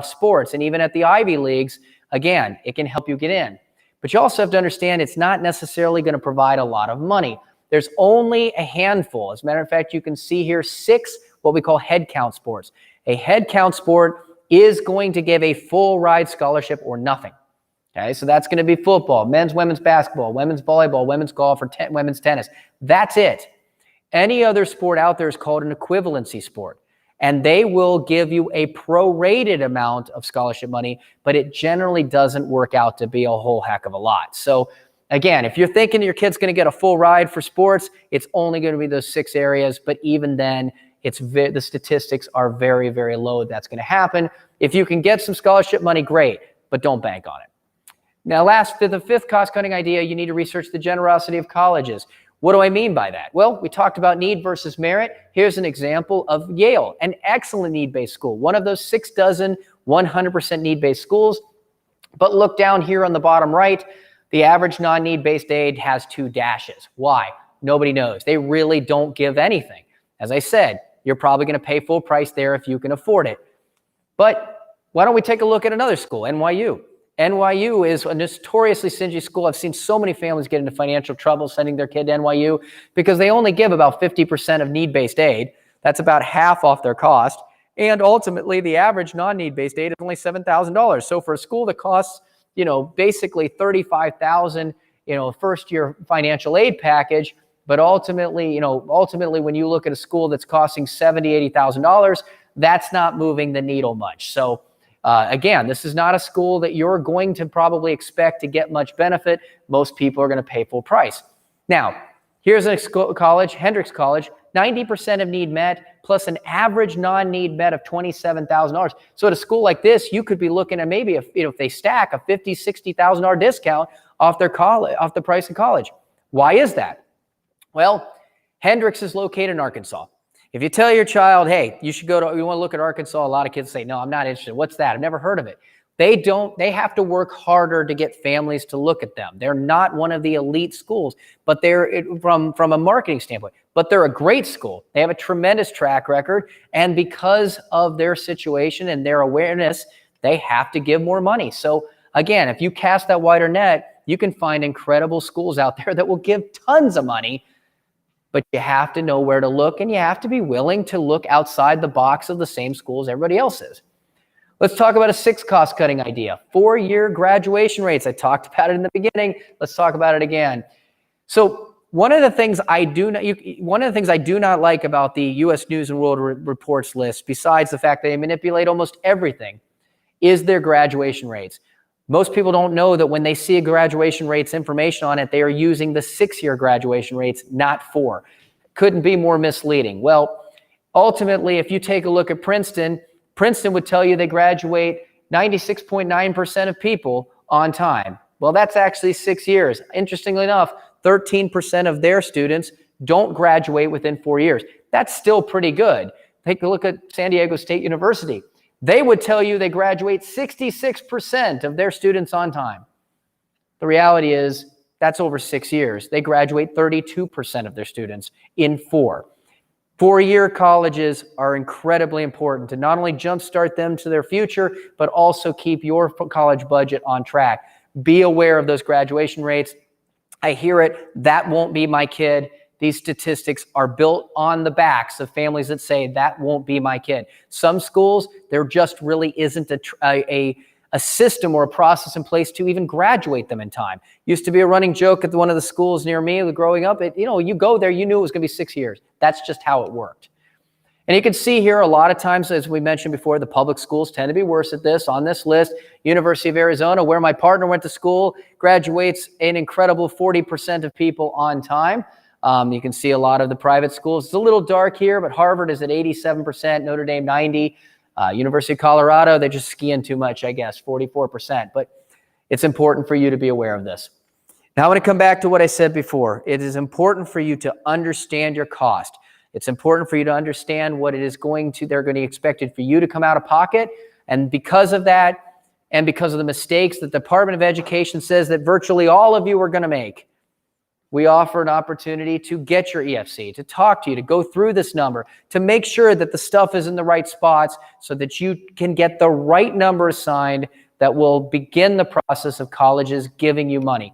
sports. And even at the Ivy Leagues, again, it can help you get in. But you also have to understand it's not necessarily going to provide a lot of money. There's only a handful. As a matter of fact, you can see here 6 what we call head count sports. A head count sport is going to give a full ride scholarship or nothing. Okay, so that's going to be football, men's, women's basketball, women's volleyball, women's golf, or women's tennis. That's it. Any other sport out there is called an equivalency sport, and they will give you a prorated amount of scholarship money, but it generally doesn't work out to be a whole heck of a lot. So again, if you're thinking your kid's going to get a full ride for sports, it's only going to be those 6 areas, but even then, the statistics are very, very low that's going to happen. If you can get some scholarship money, great, but don't bank on it. Now, the 5th cost-cutting idea, you need to research the generosity of colleges. What do I mean by that? Well, we talked about need versus merit. Here's an example of Yale, an excellent need-based school, one of those 6 dozen 100% need-based schools. But look down here on the bottom right, the average non-need-based aid has 2 dashes. Why? Nobody knows. They really don't give anything. As I said, you're probably going to pay full price there if you can afford it. But why don't we take a look at another school, NYU? NYU is a notoriously stingy school. I've seen so many families get into financial trouble sending their kid to NYU because they only give about 50% of need-based aid. That's about half off their cost. And ultimately, the average non-need-based aid is only $7,000. So for a school that costs, basically $35,000, first-year financial aid package, but ultimately, when you look at a school that's costing $70,000, $80,000, that's not moving the needle much. So again, this is not a school that you're going to probably expect to get much benefit. Most people are going to pay full price. Now, here's a college, Hendrix College, 90% of need met, plus an average non-need met of $27,000. So at a school like this, you could be looking at maybe if they stack a $50,000, $60,000 discount off the price of college. Why is that? Well, Hendrix is located in Arkansas. If you tell your child, hey, you want to look at Arkansas, a lot of kids say, no, I'm not interested. What's that? I've never heard of it. They have to work harder to get families to look at them. They're not one of the elite schools, but from a marketing standpoint, but they're a great school. They have a tremendous track record. And because of their situation and their awareness, they have to give more money. So again, if you cast that wider net, you can find incredible schools out there that will give tons of money. But you have to know where to look, and you have to be willing to look outside the box of the same schools everybody else is. Let's talk about a 6th cost-cutting idea. 4-year graduation rates. I talked about it in the beginning. Let's talk about it again. So one of the things I do not like about the U.S. News and World Reports list, besides the fact that they manipulate almost everything, is their graduation rates. Most people don't know that when they see a graduation rates information on it, they are using the 6-year graduation rates, not 4. Couldn't be more misleading. Well, ultimately, if you take a look at Princeton would tell you they graduate 96.9% of people on time. Well, that's actually 6 years. Interestingly enough, 13% of their students don't graduate within 4 years. That's still pretty good. Take a look at San Diego State University. They would tell you they graduate 66% of their students on time. The reality is that's over 6 years. They graduate 32% of their students in 4. 4-year colleges are incredibly important to not only jumpstart them to their future, but also keep your college budget on track. Be aware of those graduation rates. I hear it. That won't be my kid. These statistics are built on the backs of families that say that won't be my kid. Some schools, there just really isn't a system or a process in place to even graduate them in time. Used to be a running joke at one of the schools near me growing up. You go there, you knew it was going to be 6 years. That's just how it worked. And you can see here a lot of times, as we mentioned before, the public schools tend to be worse at this. On this list, University of Arizona, where my partner went to school, graduates an incredible 40% of people on time. You can see a lot of the private schools. It's a little dark here, but Harvard is at 87%, Notre Dame 90%. University of Colorado, they're just skiing too much, I guess, 44%. But it's important for you to be aware of this. Now I want to come back to what I said before. It is important for you to understand your cost. It's important for you to understand what it is they're going to expect it for you to come out of pocket. And because of that, and because of the mistakes that the Department of Education says that virtually all of you are going to make, we offer an opportunity to get your EFC, to talk to you, to go through this number, to make sure that the stuff is in the right spots so that you can get the right number assigned that will begin the process of colleges giving you money.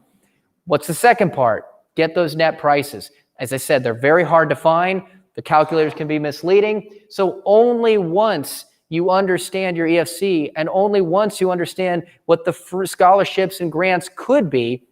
What's the second part? Get those net prices. As I said, they're very hard to find. The calculators can be misleading. So only once you understand your EFC and only once you understand what the scholarships and grants could be,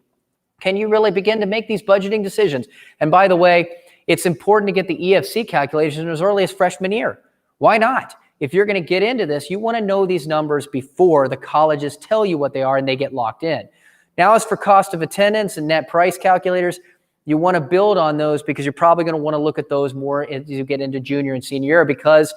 can you really begin to make these budgeting decisions? And by the way, it's important to get the EFC calculations as early as freshman year. Why not? If you're going to get into this, you want to know these numbers before the colleges tell you what they are and they get locked in. Now, as for cost of attendance and net price calculators, you want to build on those because you're probably going to want to look at those more as you get into junior and senior year, because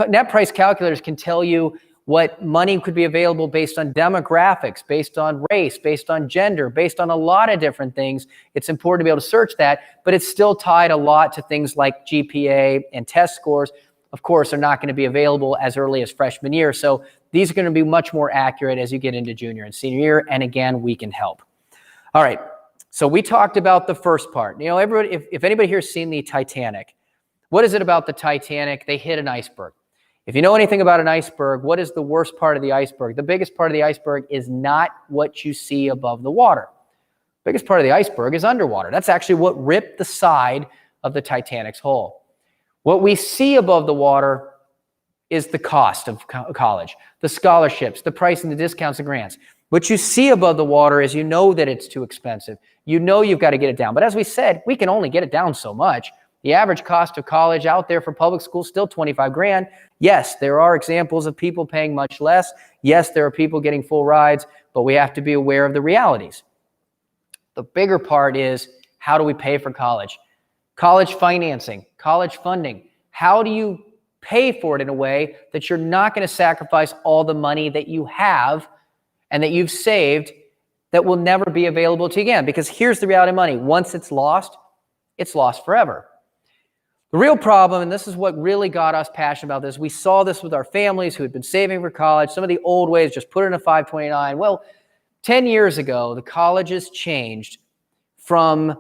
net price calculators can tell you what money could be available based on demographics, based on race, based on gender, based on a lot of different things. It's important to be able to search that, but it's still tied a lot to things like GPA and test scores. Of course, are not going to be available as early as freshman year. So these are going to be much more accurate as you get into junior and senior year. And again, we can help. All right. So we talked about the first part. You know, everybody, if anybody here has seen the Titanic, what is it about the Titanic? They hit an iceberg. If you know anything about an iceberg, what is the worst part of the iceberg? The biggest part of the iceberg is not what you see above the water. The biggest part of the iceberg is underwater. That's actually what ripped the side of the Titanic's hull. What we see above the water is the cost of college, the scholarships, the price and the discounts and grants. What you see above the water is you know that it's too expensive. You know you've got to get it down. But as we said, we can only get it down so much. The average cost of college out there for public school is still 25 grand. Yes, there are examples of people paying much less. Yes, there are people getting full rides, but we have to be aware of the realities. The bigger part is, how do we pay for college? College financing, college funding. How do you pay for it in a way that you're not going to sacrifice all the money that you have and that you've saved that will never be available to you again? Because here's the reality of money. Once it's lost forever. The real problem, and this is what really got us passionate about this, we saw this with our families who had been saving for college. Some of the old ways, just put it in a 529. Well, 10 years ago, the colleges changed from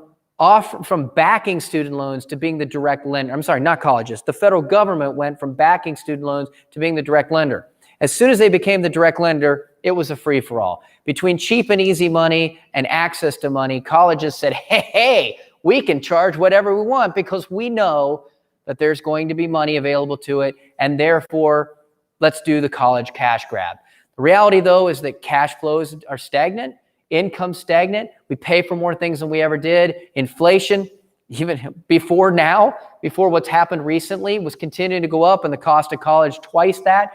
backing student loans to being the direct lender. I'm sorry, not colleges. The federal government went from backing student loans to being the direct lender. As soon as they became the direct lender, it was a free-for-all. Between cheap and easy money and access to money, colleges said, hey, we can charge whatever we want because we know that there's going to be money available to it, and therefore, let's do the college cash grab. The reality, though, is that cash flows are stagnant, income stagnant. We pay for more things than we ever did. Inflation, even before what's happened recently, was continuing to go up, and the cost of college twice that.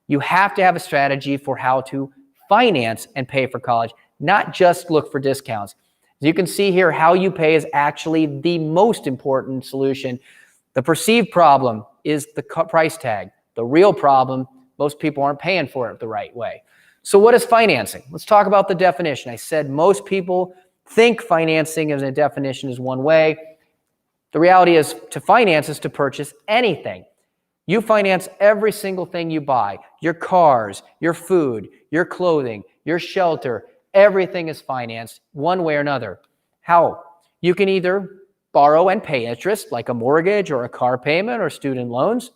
You have to have a strategy for how to finance and pay for college, not just look for discounts. As you can see here, how you pay is actually the most important solution. The perceived problem is the price tag. The real problem, most people aren't paying for it the right way. So what is financing? Let's talk about the definition. I said most people think financing as a definition is one way. The reality is to finance is to purchase anything. You finance every single thing you buy, your cars, your food, your clothing, your shelter. Everything is financed one way or another. How? You can either borrow and pay interest, like a mortgage or a car payment or student loans,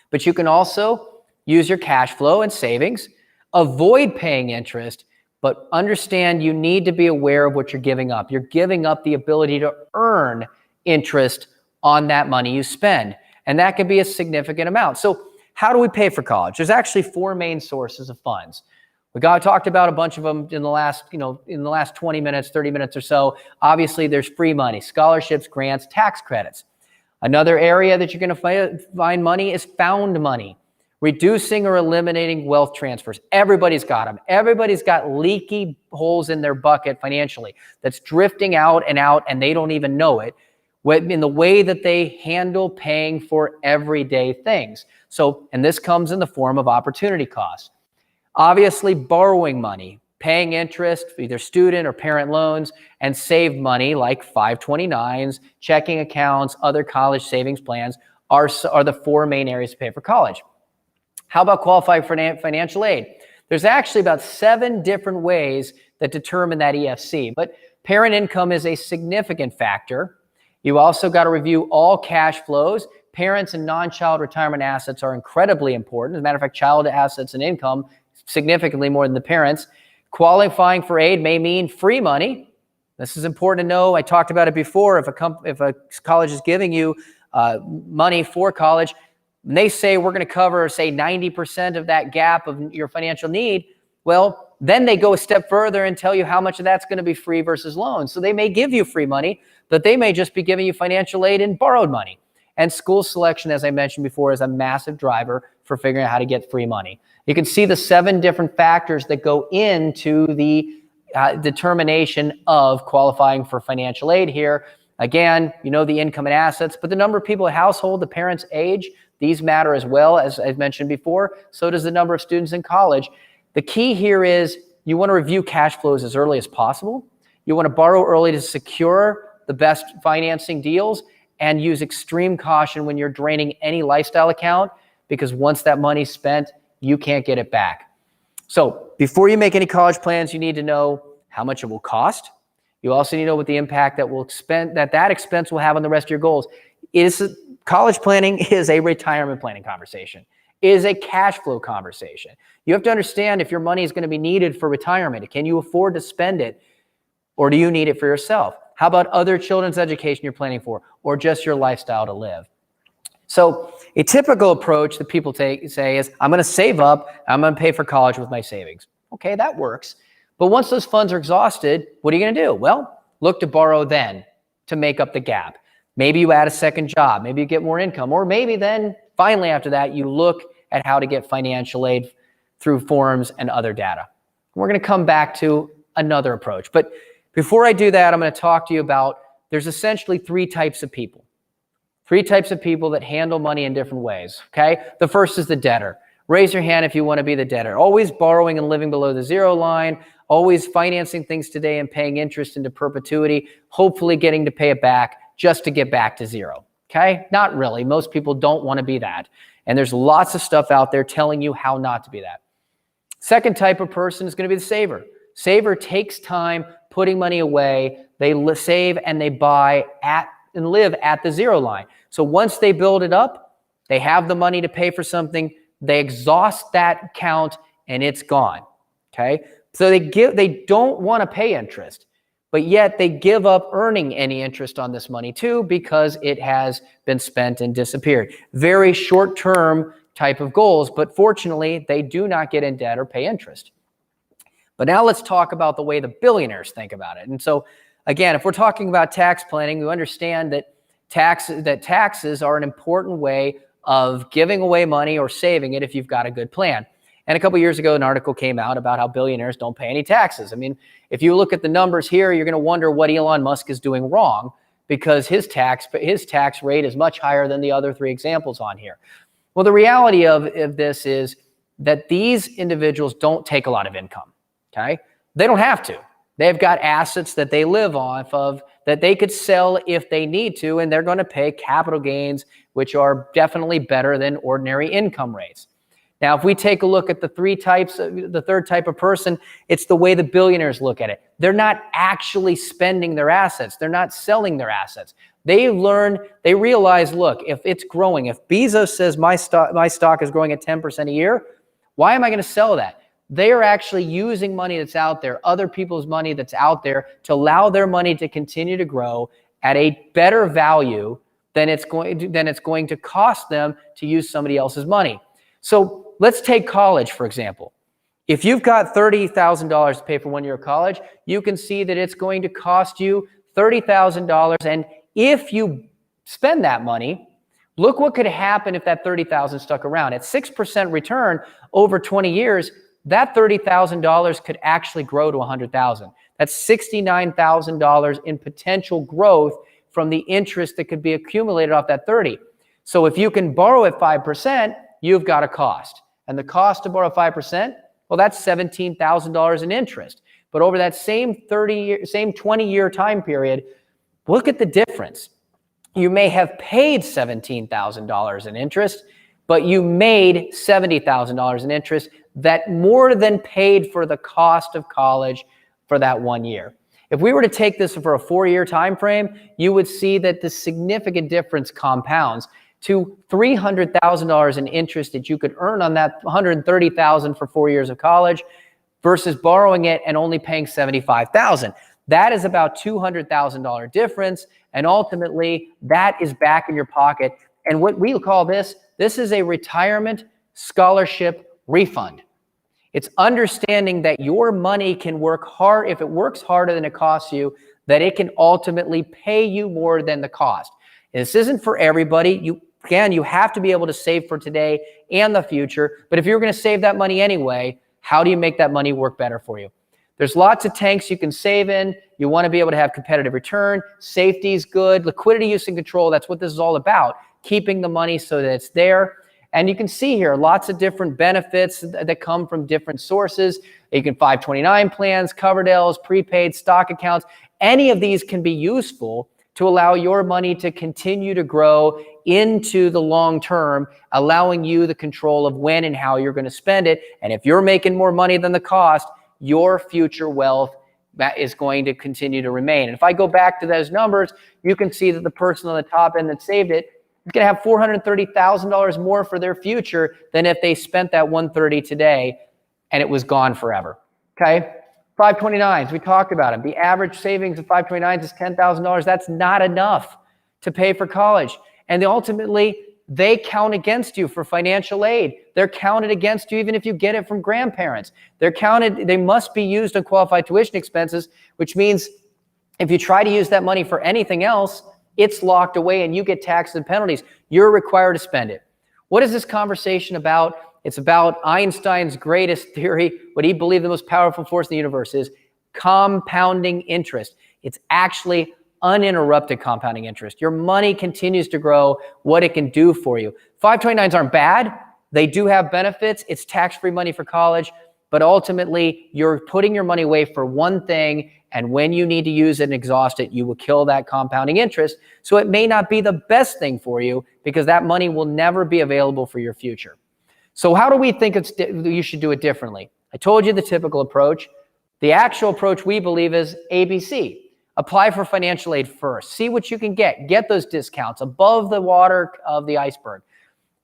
but you can also use your cash flow and savings, avoid paying interest, but understand you need to be aware of what you're giving up. You're giving up the ability to earn interest on that money you spend, and that can be a significant amount. So how do we pay for college? There's actually four main sources of funds. We talked about a bunch of them in the last 20 minutes, 30 minutes or so. Obviously, there's free money, scholarships, grants, tax credits. Another area that you're going to find money is found money, reducing or eliminating wealth transfers. Everybody's got them. Everybody's got leaky holes in their bucket financially that's drifting out, and they don't even know it in the way that they handle paying for everyday things. So, and this comes in the form of opportunity costs. Obviously, borrowing money, paying interest, either student or parent loans, and save money like 529s, checking accounts, other college savings plans are the four main areas to pay for college. How about qualifying for financial aid? There's actually about 7 different ways that determine that EFC, but parent income is a significant factor. You also got to review all cash flows. Parents and non-child retirement assets are incredibly important. As a matter of fact, child assets and income significantly more than the parents. Qualifying for aid may mean free money. This is important to know. I talked about it before. If a college is giving you money for college, and they say we're going to cover, say, 90% of that gap of your financial need, well, then they go a step further and tell you how much of that's going to be free versus loan. So they may give you free money, but they may just be giving you financial aid in borrowed money. And school selection, as I mentioned before, is a massive driver for figuring out how to get free money. You can see the 7 different factors that go into the determination of qualifying for financial aid here. Again, you know the income and assets, but the number of people in a household, the parents' age, these matter as well, as I've mentioned before. So does the number of students in college. The key here is you want to review cash flows as early as possible. You want to borrow early to secure the best financing deals, and use extreme caution when you're draining any lifestyle account, because once that money's spent, you can't get it back. So before you make any college plans, you need to know how much it will cost. You also need to know what the impact that expense will have on the rest of your goals. College planning is a retirement planning conversation. It is a cash flow conversation. You have to understand if your money is going to be needed for retirement. Can you afford to spend it, or do you need it for yourself? How about other children's education you're planning for, or just your lifestyle to live? So a typical approach that people say is, I'm going to save up, I'm going to pay for college with my savings. Okay, that works. But once those funds are exhausted, what are you going to do? Well, look to borrow then to make up the gap. Maybe you add a second job, maybe you get more income, or maybe then finally after that, you look at how to get financial aid through forms and other data. We're going to come back to another approach. But before I do that, I'm going to talk to you about, there's essentially 3 types of people. 3 types of people that handle money in different ways, okay? The first is the debtor. Raise your hand if you want to be the debtor. Always borrowing and living below the zero line, always financing things today and paying interest into perpetuity, hopefully getting to pay it back just to get back to zero, okay? Not really. Most people don't want to be that. And there's lots of stuff out there telling you how not to be that. Second type of person is going to be the saver. Saver takes time putting money away. They save and they buy and live at the zero line. So once they build it up, they have the money to pay for something, they exhaust that account and it's gone, okay? So they don't want to pay interest, but yet they give up earning any interest on this money too, because it has been spent and disappeared. Very short-term type of goals, but fortunately, they do not get in debt or pay interest. But now let's talk about the way the billionaires think about it. And so again, if we're talking about tax planning, we understand that taxes are an important way of giving away money or saving it if you've got a good plan. And a couple of years ago, an article came out about how billionaires don't pay any taxes. I mean, if you look at the numbers here, you're going to wonder what Elon Musk is doing wrong, because his tax rate is much higher than the other 3 examples on here. Well, the reality of this is that these individuals don't take a lot of income. Okay, they don't have to. They've got assets that they live off of that they could sell if they need to, and they're going to pay capital gains, which are definitely better than ordinary income rates. Now, if we take a look at the 3 types, the third type of person, it's the way the billionaires look at it. They're not actually spending their assets. They're not selling their assets. They realize, look, if it's growing, if Bezos says my stock is growing at 10% a year, why am I going to sell that? They are actually using money that's out there, other people's money that's out there, to allow their money to continue to grow at a better value than it's going to cost them to use somebody else's money. So let's take college, for example. If you've got $30,000 to pay for 1 year of college, you can see that it's going to cost you $30,000. And if you spend that money, look what could happen if that $30,000 stuck around. At 6% return over 20 years, that $30,000 could actually grow to $100,000. That's $69,000 in potential growth from the interest that could be accumulated off that 30. So if you can borrow at 5%, you've got a cost. And the cost to borrow 5%, Well, that's $17,000 in interest. But over that same 20-year time period, look at the difference. You may have paid $17,000 in interest, but you made $70,000 in interest that more than paid for the cost of college for that 1 year. If we were to take this for a 4-year time frame, you would see that the significant difference compounds to $300,000 in interest that you could earn on that $130,000 for 4 years of college versus borrowing it and only paying $75,000. That is about $200,000 difference, and ultimately that is back in your pocket. And what we call this is a retirement scholarship refund. It's understanding that your money can work hard. If it works harder than it costs you, that it can ultimately pay you more than the cost. This isn't for everybody. You have to be able to save for today and the future. But if you're going to save that money anyway, how do you make that money work better for you? There's lots of tanks you can save in. You want to be able to have competitive return. Safety is good. Liquidity, use, and control. That's what this is all about. Keeping the money so that it's there. And you can see here lots of different benefits that come from different sources. You can 529 plans, Coverdell's, prepaid stock accounts. Any of these can be useful to allow your money to continue to grow into the long term, allowing you the control of when and how you're going to spend it. And if you're making more money than the cost, your future wealth that is going to continue to remain. And if I go back to those numbers, you can see that the person on the top end that saved it is going to have $430,000 more for their future than if they spent that $130,000 today and it was gone forever. Okay. 529s, we talked about them. The average savings of 529s is $10,000. That's not enough to pay for college. And ultimately, they count against you for financial aid. They're counted against you even if you get it from grandparents. They must be used on qualified tuition expenses, which means if you try to use that money for anything else, it's locked away and you get taxes and penalties. You're required to spend it. What is this conversation about? It's about Einstein's greatest theory, what he believed the most powerful force in the universe is compounding interest. It's actually uninterrupted compounding interest. Your money continues to grow, what it can do for you. 529s aren't bad. They do have benefits. It's tax-free money for college, but ultimately you're putting your money away for one thing, and when you need to use it and exhaust it, you will kill that compounding interest. So it may not be the best thing for you because that money will never be available for your future. So how do we think you should do it differently? I told you the typical approach. The actual approach we believe is ABC. Apply for financial aid first. See what you can get. Get those discounts above the water of the iceberg.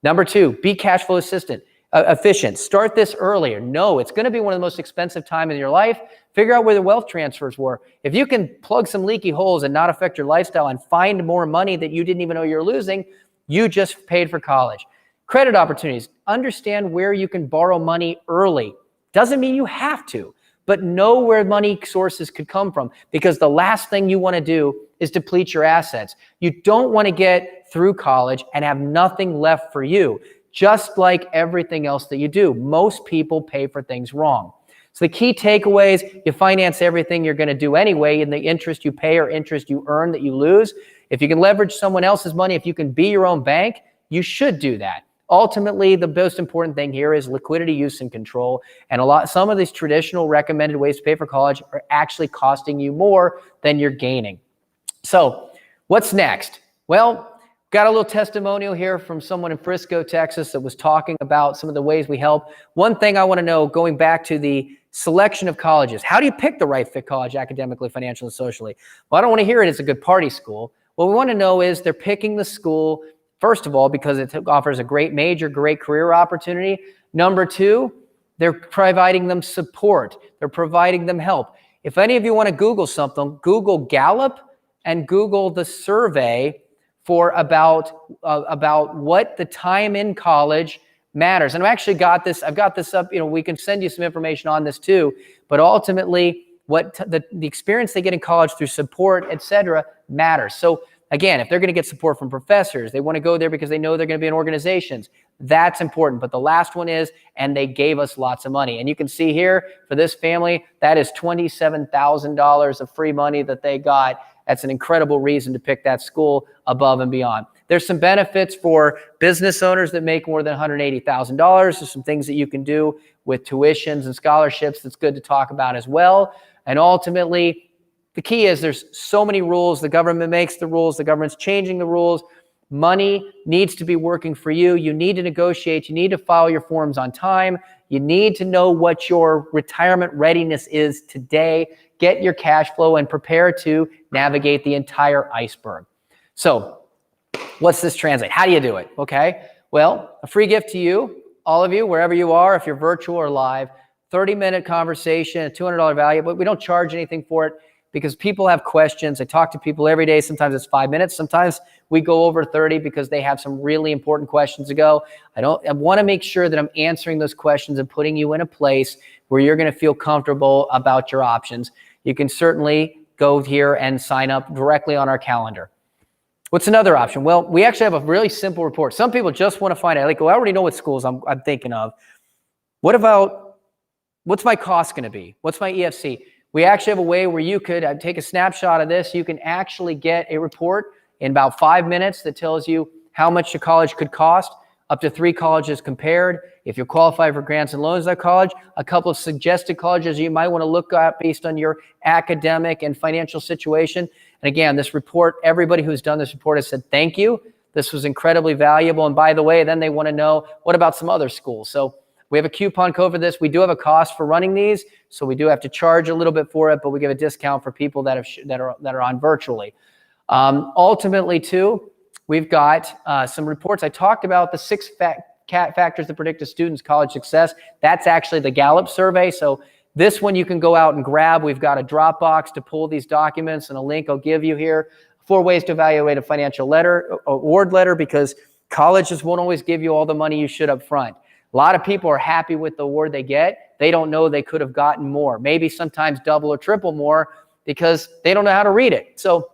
Number 2, be cash flow efficient. Start this earlier. No, it's going to be one of the most expensive times in your life. Figure out where the wealth transfers were. If you can plug some leaky holes and not affect your lifestyle and find more money that you didn't even know you're losing, you just paid for college. Credit opportunities. Understand where you can borrow money early. Doesn't mean you have to, but know where money sources could come from, because the last thing you want to do is deplete your assets. You don't want to get through college and have nothing left for you, just like everything else that you do. Most people pay for things wrong. So the key takeaways, you finance everything you're going to do anyway, and the interest you pay or interest you earn that you lose. If you can leverage someone else's money, if you can be your own bank, you should do that. Ultimately, the most important thing here is liquidity, use, and control. And some of these traditional recommended ways to pay for college are actually costing you more than you're gaining. So what's next? Well, got a little testimonial here from someone in Frisco, Texas, that was talking about some of the ways we help. One thing I want to know, going back to the selection of colleges, how do you pick the right fit college academically, financially, and socially? Well, I don't want to hear it's a good party school. What we want to know is they're picking the school, first of all, because it offers a great major, great career opportunity. Number 2, they're providing them support. They're providing them help. If any of you want to Google something, Google Gallup and Google the survey for about what the time in college matters. And I've actually got this up, we can send you some information on this too, but ultimately what the experience they get in college through support, et cetera, matters. So again, if they're going to get support from professors, they want to go there because they know they're going to be in organizations. That's important. But the last one is, and they gave us lots of money. And you can see here for this family, that is $27,000 of free money that they got. That's an incredible reason to pick that school above and beyond. There's some benefits for business owners that make more than $180,000. There's some things that you can do with tuitions and scholarships that's good to talk about as well. And ultimately, the key is there's so many rules. The government makes the rules. The government's changing the rules. Money needs to be working for you. You need to negotiate. You need to file your forms on time. You need to know what your retirement readiness is today. Get your cash flow and prepare to navigate the entire iceberg. So what's this translate? How do you do it? Okay. Well, a free gift to you, all of you, wherever you are, if you're virtual or live, 30-minute conversation, a $200 value, but we don't charge anything for it because people have questions. I talk to people every day. Sometimes it's 5 minutes. Sometimes we go over 30 because they have some really important questions to go. I want to make sure that I'm answering those questions and putting you in a place where you're going to feel comfortable about your options. You can certainly go here and sign up directly on our calendar. What's another option? Well, we actually have a really simple report. Some people just want to find out, like, well, I already know what schools I'm thinking of. What about, what's my cost going to be? What's my EFC? We actually have a way where you could take a snapshot of this. You can actually get a report in about 5 minutes that tells you how much your college could cost, up to 3 colleges compared. If you qualify for grants and loans at college, a couple of suggested colleges you might want to look at based on your academic and financial situation. And again, this report, everybody who's done this report has said, thank you. This was incredibly valuable. And by the way, then they want to know, what about some other schools? So we have a coupon code for this. We do have a cost for running these, so we do have to charge a little bit for it, but we give a discount for people that are on virtually. Ultimately, too, we've got some reports. I talked about the 6 factors that predict a student's college success. That's actually the Gallup survey. So this one you can go out and grab. We've got a Dropbox to pull these documents and a link I'll give you here. 4 ways to evaluate a financial award letter, because colleges won't always give you all the money you should up front. A lot of people are happy with the award they get. They don't know they could have gotten more, maybe sometimes double or triple more, because they don't know how to read it. So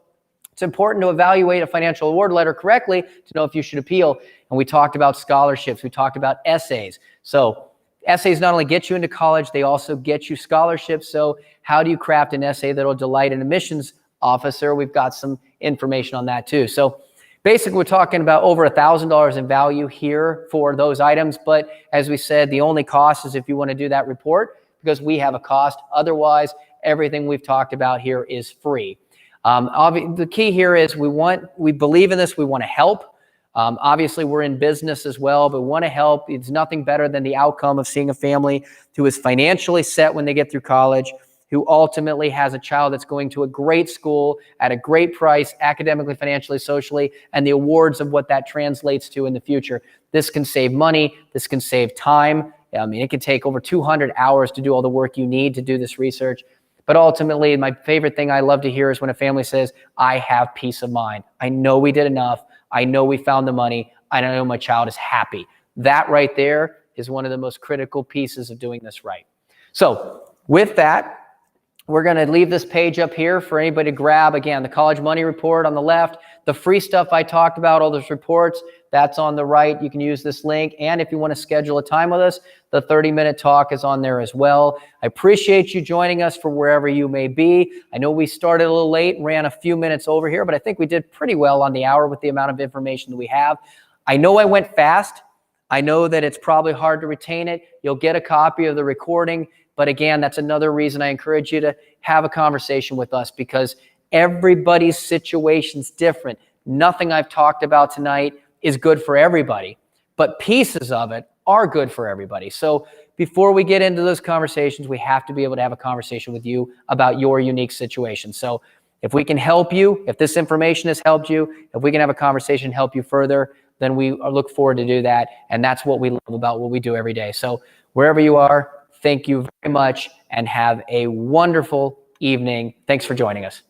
it's important to evaluate a financial award letter correctly to know if you should appeal. And we talked about scholarships. We talked about essays. So essays not only get you into college, they also get you scholarships. So how do you craft an essay that'll delight an admissions officer? We've got some information on that too. So basically, we're talking about over $1,000 in value here for those items. But as we said, the only cost is if you want to do that report, because we have a cost. Otherwise, everything we've talked about here is free. The key here is we believe in this. We want to help. Obviously, we're in business as well, but we want to help. It's nothing better than the outcome of seeing a family who is financially set when they get through college, who ultimately has a child that's going to a great school at a great price, academically, financially, socially, and the awards of what that translates to in the future. This can save money. This can save time. I mean, it can take over 200 hours to do all the work you need to do this research. But ultimately, my favorite thing I love to hear is when a family says, I have peace of mind. I know we did enough. I know we found the money. I know my child is happy. That right there is one of the most critical pieces of doing this right. So with that, we're going to leave this page up here for anybody to grab. Again, the College Money Report on the left, the free stuff I talked about, all those reports, that's on the right. You can use this link. And if you want to schedule a time with us, the 30-minute talk is on there as well. I appreciate you joining us for wherever you may be. I know we started a little late, ran a few minutes over here, but I think we did pretty well on the hour with the amount of information that we have. I know I went fast. I know that it's probably hard to retain it. You'll get a copy of the recording. But again, that's another reason I encourage you to have a conversation with us, because everybody's situation's different. Nothing I've talked about tonight is good for everybody, but pieces of it are good for everybody. So before we get into those conversations, we have to be able to have a conversation with you about your unique situation. So if we can help you, if this information has helped you, if we can have a conversation, help you further, then we look forward to do that. And that's what we love about what we do every day. So wherever you are, thank you very much and have a wonderful evening. Thanks for joining us.